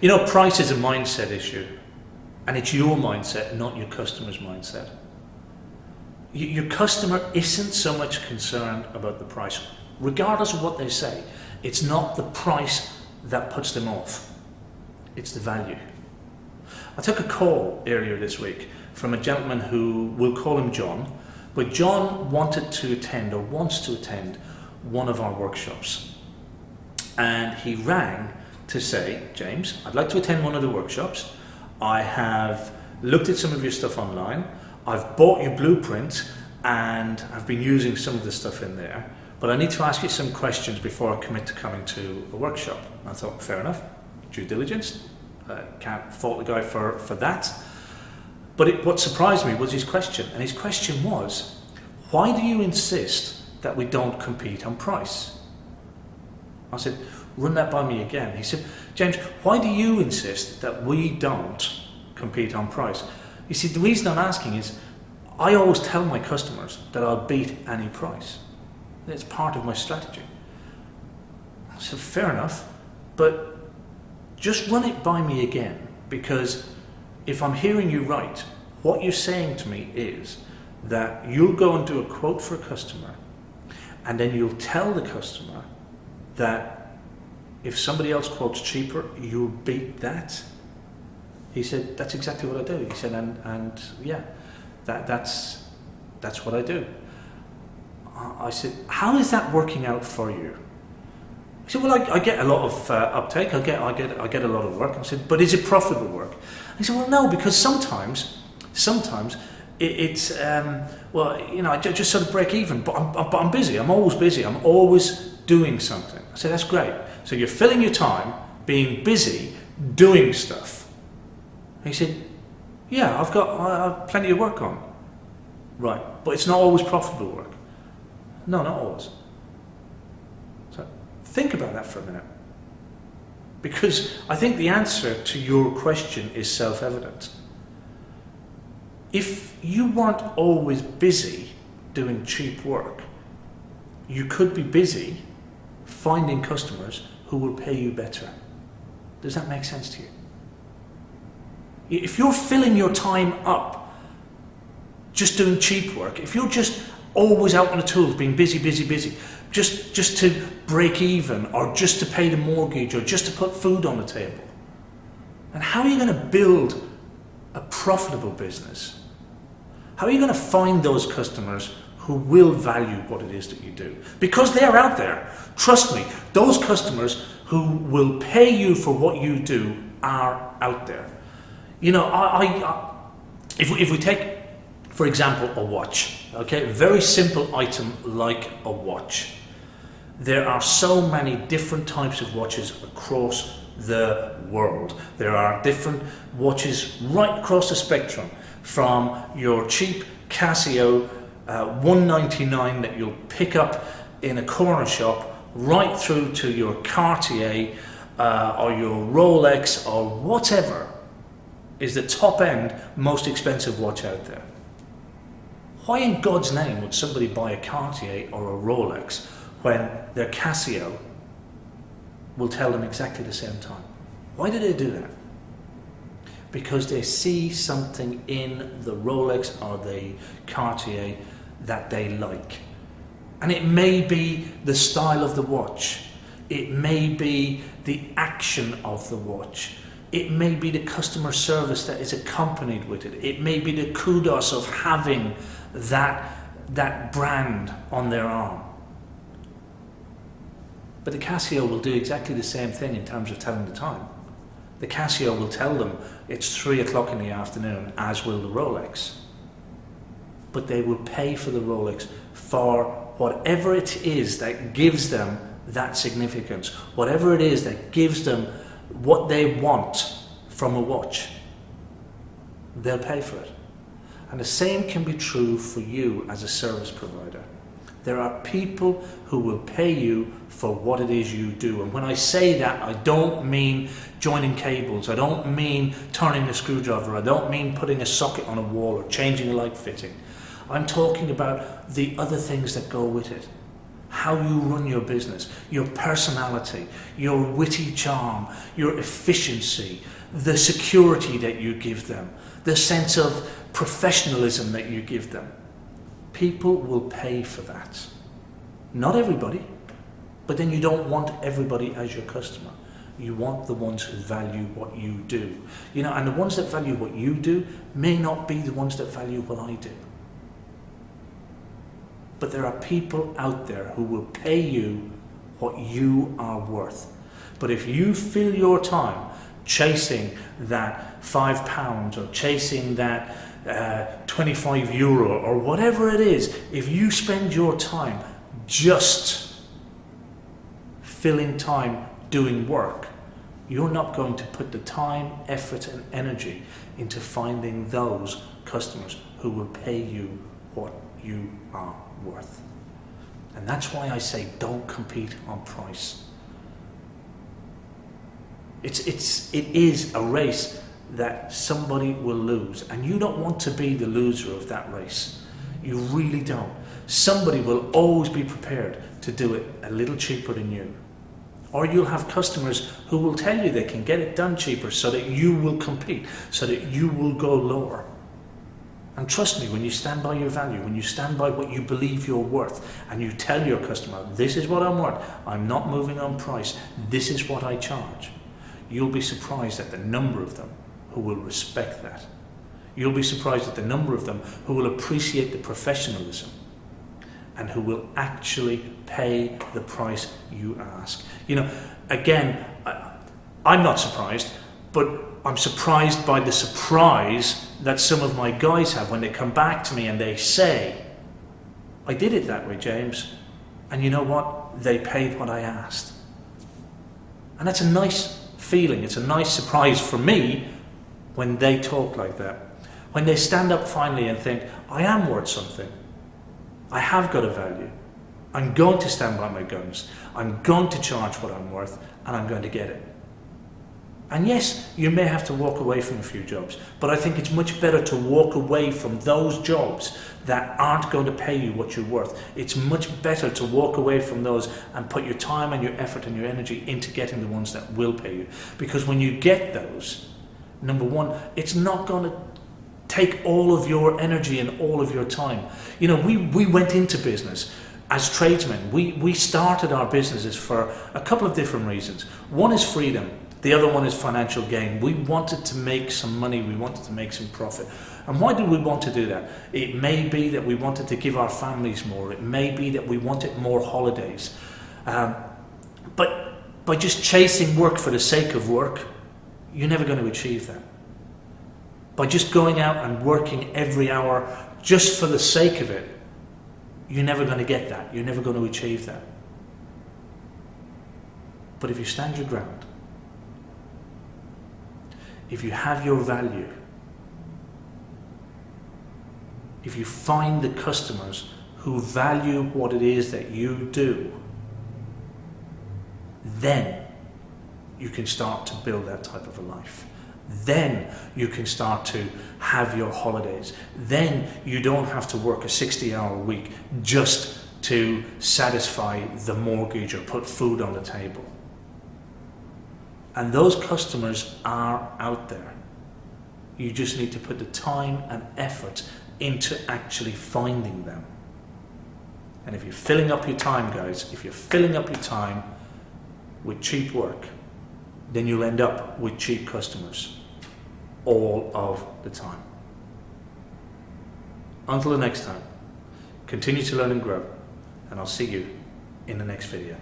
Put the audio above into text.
You know, price is a mindset issue, and it's your mindset, not your customer's mindset. Your customer isn't so much concerned about the price, regardless of what they say. It's not the price that puts them off, it's the value. I took a call earlier this week from a gentleman who, we'll call him John, but John wanted to attend, or wants to attend, one of our workshops. And he rang to say, James, I'd like to attend one of the workshops. I have looked at some of your stuff online. I've bought your blueprint and I've been using some of the stuff in there, but I need to ask you some questions before I commit to coming to a workshop. And I thought, fair enough, due diligence. Can't fault the guy for that. But what surprised me was his question, and his question was, why do you insist that we don't compete on price? I said, run that by me again. He said, James, why do you insist that we don't compete on price? You see, the reason I'm asking is, I always tell my customers that I'll beat any price. It's part of my strategy. I said, fair enough, but just run it by me again, because if I'm hearing you right, what you're saying to me is that you'll go and do a quote for a customer, and then you'll tell the customer that if somebody else quotes cheaper, you'll beat that. He said, that's exactly what I do. He said, and yeah, that's what I do. I said, how is that working out for you? He said, well, I get a lot of uptake. I get a lot of work. I said, but is it profitable work? He said, well, no, because sometimes it's well, you know, I just sort of break even. But I'm busy. I'm always busy. I'm always doing something. I said, that's great. So you're filling your time being busy doing stuff. He said, yeah, I've got plenty of work on. Right, but it's not always profitable work. No, not always. So think about that for a minute. Because I think the answer to your question is self-evident. If you weren't always busy doing cheap work, you could be busy finding customers who will pay you better. Does that make sense to you? If you're filling your time up just doing cheap work, if you're just always out on the tools, being busy, just to break even, or just to pay the mortgage, or just to put food on the table, and how are you going to build a profitable business? How are you going to find those customers who will value what it is that you do? Because they're out there. Trust me, those customers who will pay you for what you do are out there. You know, if we take, for example, a watch, okay, a very simple item like a watch. There are so many different types of watches across the world. There are different watches right across the spectrum, from your cheap Casio $199 that you'll pick up in a corner shop, right through to your Cartier or your Rolex, or whatever is the top end, most expensive watch out there. Why in God's name would somebody buy a Cartier or a Rolex when their Casio will tell them exactly the same time? Why do they do that? Because they see something in the Rolex or the Cartier that they like. And it may be the style of the watch. It may be the action of the watch. It may be the customer service that is accompanied with it. It may be the kudos of having that brand on their arm. But the Casio will do exactly the same thing in terms of telling the time. The Casio will tell them it's 3 o'clock in the afternoon, as will the Rolex. But they will pay for the Rolex for whatever it is that gives them that significance, whatever it is that gives them what they want from a watch. They'll pay for it. And the same can be true for you as a service provider. There are people who will pay you for what it is you do. And when I say that, I don't mean joining cables. I don't mean turning a screwdriver. I don't mean putting a socket on a wall or changing a light fitting. I'm talking about the other things that go with it. how you run your business, your personality, your witty charm, your efficiency, the security that you give them, the sense of professionalism that you give them. People will pay for that. Not everybody, but then you don't want everybody as your customer. You want the ones who value what you do. And the ones that value what you do may not be the ones that value what I do. But there are people out there who will pay you what you are worth. But if you fill your time chasing that £5 or chasing that €25 or whatever it is, if you spend your time just filling time doing work, you're not going to put the time, effort and energy into finding those customers who will pay you what you are worth. And that's why I say don't compete on price. It is a race that somebody will lose, and you don't want to be the loser of that race. You really don't. Somebody will always be prepared to do it a little cheaper than you. Or you'll have customers who will tell you they can get it done cheaper so that you will compete, so that you will go lower. And trust me, when you stand by your value, when you stand by what you believe you're worth, and you tell your customer, this is what I'm worth, I'm not moving on price, this is what I charge, you'll be surprised at the number of them who will respect that. You'll be surprised at the number of them who will appreciate the professionalism and who will actually pay the price you ask. Again, I'm not surprised, but I'm surprised by the surprise that some of my guys have when they come back to me and they say, I did it that way, James, and you know what? They paid what I asked. And that's a nice feeling, it's a nice surprise for me when they talk like that. When they stand up finally and think, I am worth something, I have got a value, I'm going to stand by my guns, I'm going to charge what I'm worth, and I'm going to get it. And yes, you may have to walk away from a few jobs, but I think it's much better to walk away from those jobs that aren't going to pay you what you're worth. It's much better to walk away from those and put your time and your effort and your energy into getting the ones that will pay you. Because when you get those, number one, it's not going to take all of your energy and all of your time. We went into business as tradesmen. We started our businesses for a couple of different reasons. One is freedom. The other one is financial gain. We wanted to make some money, we wanted to make some profit. And why did we want to do that? It may be that we wanted to give our families more. It may be that we wanted more holidays. But by just chasing work for the sake of work, you're never going to achieve that. By just going out and working every hour just for the sake of it, you're never going to get that. You're never going to achieve that. But if you stand your ground, if you have your value, if you find the customers who value what it is that you do, then you can start to build that type of a life. Then you can start to have your holidays. Then you don't have to work a 60-hour week just to satisfy the mortgage or put food on the table. And those customers are out there. You just need to put the time and effort into actually finding them. And if you're filling up your time, guys, if you're filling up your time with cheap work, then you'll end up with cheap customers all of the time. Until the next time, continue to learn and grow, and I'll see you in the next video.